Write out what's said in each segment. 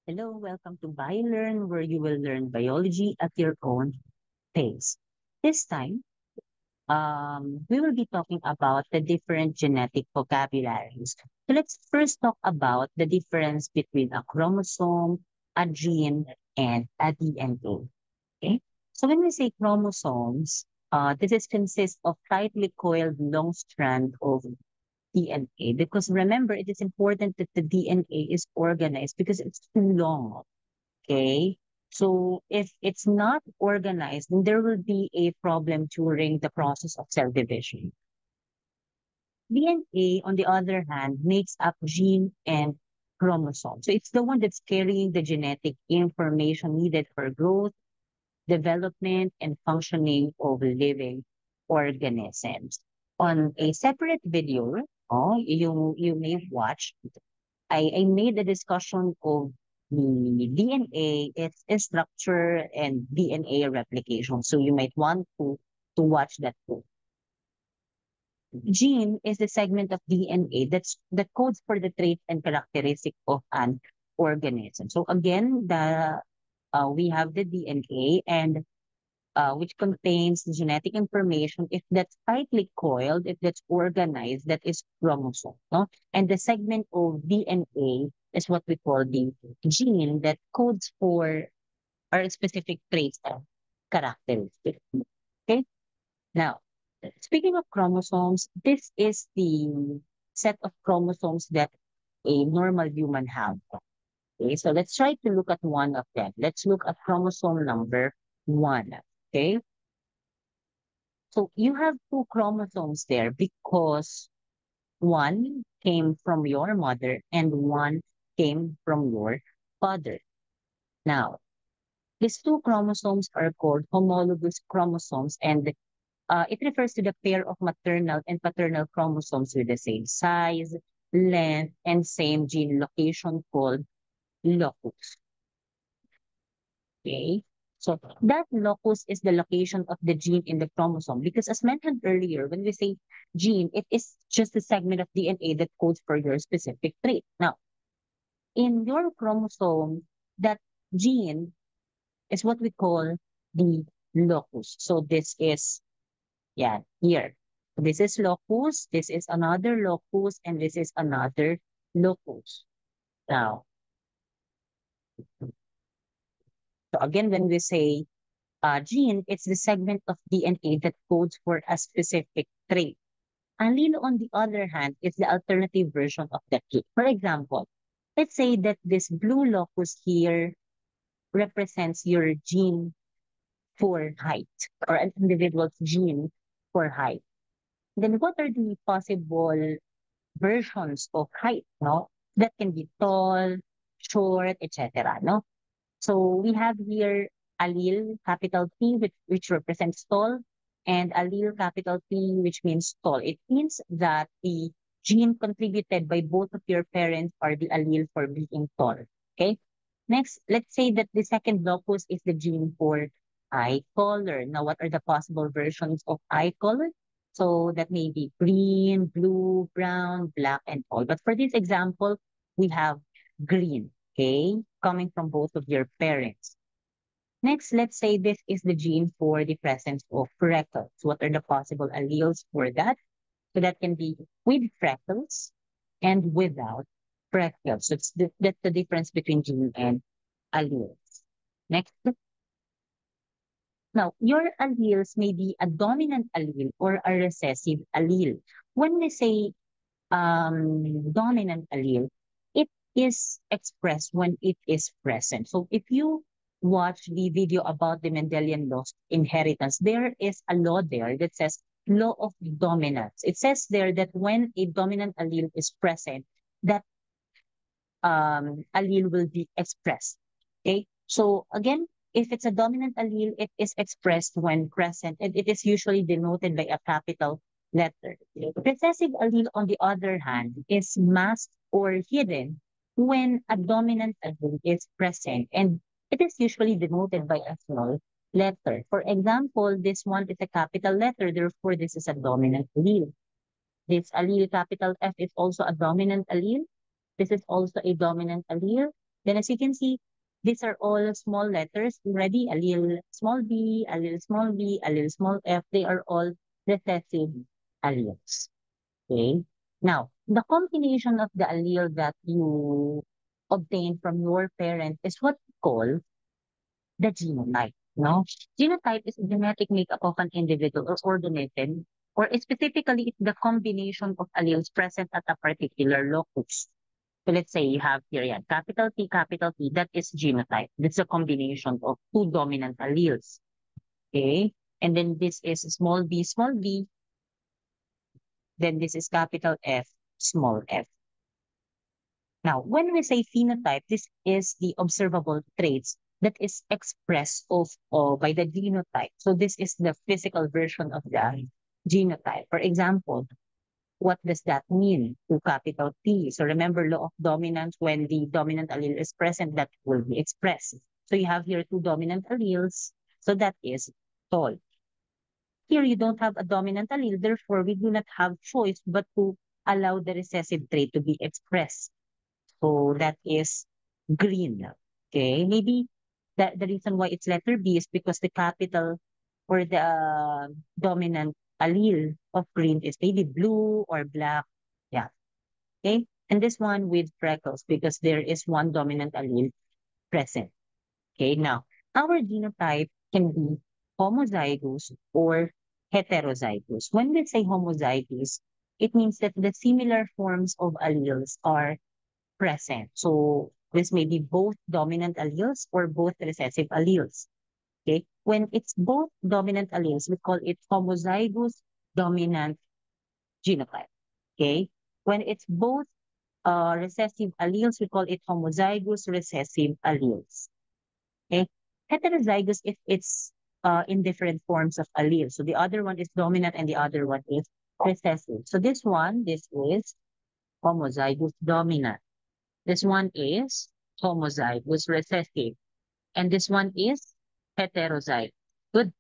Hello, welcome to BioLearn, where you will learn biology at your own pace. This time, we will be talking about the different genetic vocabularies. So let's first talk about the difference between a chromosome, a gene, and a DNA. Okay? So when we say chromosomes, this is consists of tightly coiled long strand of DNA because remember, it is important that the DNA is organized because it's too long. Okay. So if it's not organized, then there will be a problem during the process of cell division. DNA, on the other hand, makes up gene and chromosome. So it's the one that's carrying the genetic information needed for growth, development, and functioning of living organisms. On a separate video, you may watch, I made a discussion of the DNA, its structure and DNA replication. So you might want to watch that too. Gene is the segment of DNA that codes for the traits and characteristic of an organism. So again, the we have the DNA and which contains the genetic information. If that's tightly coiled, if that's organized, that is chromosome. No? And the segment of DNA is what we call the gene that codes for our specific traits and characteristics. Okay. Now, speaking of chromosomes, this is the set of chromosomes that a normal human have. Okay, so let's try to look at one of them. Let's look at chromosome number 1. Okay, so you have two chromosomes there because one came from your mother and one came from your father. Now, these two chromosomes are called homologous chromosomes, and it refers to the pair of maternal and paternal chromosomes with the same size, length, and same gene location called locus. Okay. So that locus is the location of the gene in the chromosome because as mentioned earlier, when we say gene, it is just a segment of DNA that codes for your specific trait. Now, in your chromosome, that gene is what we call the locus. So this is, yeah, here. This is locus, this is another locus, and this is another locus. Now, so again, when we say gene, it's the segment of DNA that codes for a specific trait. Allele, on the other hand, is the alternative version of that trait. For example, let's say that this blue locus here represents your gene for height or an individual's gene for height. Then what are the possible versions of height? No, that can be tall, short, etc. No, so we have here allele capital T, which represents tall, and allele capital T, which means tall. It means that the gene contributed by both of your parents are the allele for being tall. Okay. Next, let's say that the second locus is the gene for eye color. Now, what are the possible versions of eye color? So that may be green, blue, brown, black, and all. But for this example, we have green. Okay, coming from both of your parents. Next, let's say this is the gene for the presence of freckles. What are the possible alleles for that? So that can be with freckles and without freckles. So that's the difference between gene and alleles. Next. Now, your alleles may be a dominant allele or a recessive allele. When we say dominant allele, it is expressed when it is present. So if you watch the video about the Mendelian law of inheritance, there is a law there that says law of dominance. It says there that when a dominant allele is present, that allele will be expressed. Okay. So again, if it's a dominant allele, it is expressed when present, and it is usually denoted by a capital letter. Recessive allele, on the other hand, is masked or hidden when a dominant allele is present, and it is usually denoted by a small letter. For example, this one is a capital letter, therefore this is a dominant allele. This allele capital F is also a dominant allele. This is also a dominant allele. Then as you can see, these are all small letters already, allele small b, allele small b, allele small f. They are all recessive alleles. Okay. Now, the combination of the allele that you obtain from your parent is what we call the genotype. No? Genotype is the genetic makeup of an individual or ordinated, or specifically it's the combination of alleles present at a particular locus. So let's say you have here, yeah, capital T, that is genotype. That's a combination of two dominant alleles. Okay. And then this is small b, then this is capital F, small f. Now, when we say phenotype, this is the observable traits that is expressed by the genotype. So this is the physical version of the genotype. For example, what does that mean to capital T? So remember law of dominance, when the dominant allele is present, that will be expressed. So you have here two dominant alleles. So that is tall. Here you don't have a dominant allele, therefore we do not have choice but to allow the recessive trait to be expressed. So that is green. Okay, maybe the reason why it's letter B is because the capital or the dominant allele of green is maybe blue or black. Yeah. Okay. And this one with freckles because there is one dominant allele present. Okay. Now, our genotype can be homozygous or heterozygous. When we say homozygous, it means that the similar forms of alleles are present. So this may be both dominant alleles or both recessive alleles. Okay. When it's both dominant alleles, we call it homozygous dominant genotype. Okay. When it's both recessive alleles, we call it homozygous recessive alleles. Okay. Heterozygous if it's in different forms of alleles. So the other one is dominant and the other one is recessive. So this is homozygous dominant. This one is homozygous recessive. And this one is heterozygous. Good.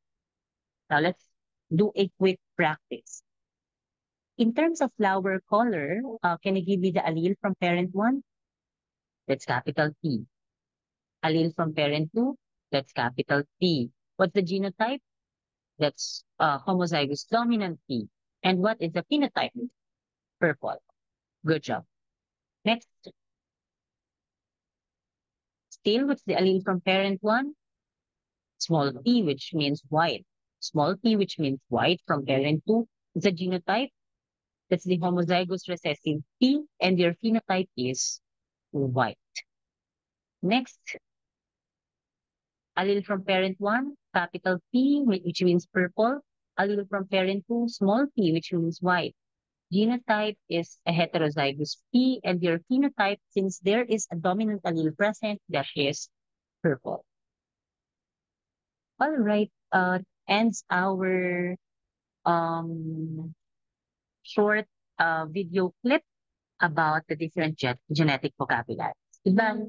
Now let's do a quick practice. In terms of flower color, can you give me the allele from parent one? That's capital T. Allele from parent two? That's capital T. What's the genotype? That's homozygous dominant T. And what is the phenotype? Purple. Good job. Next, still, what's the allele from parent one? Small p, which means white. Small p, which means white from parent two. It's a genotype. That's the homozygous recessive P, and your phenotype is white. Next, allele from parent one, capital P, which means purple. Allele from parent two, small p, which means white. Genotype is a heterozygous P, and your phenotype, since there is a dominant allele present, that is purple. All right, ends our um, short video clip about the different genetic vocabularies. Goodbye.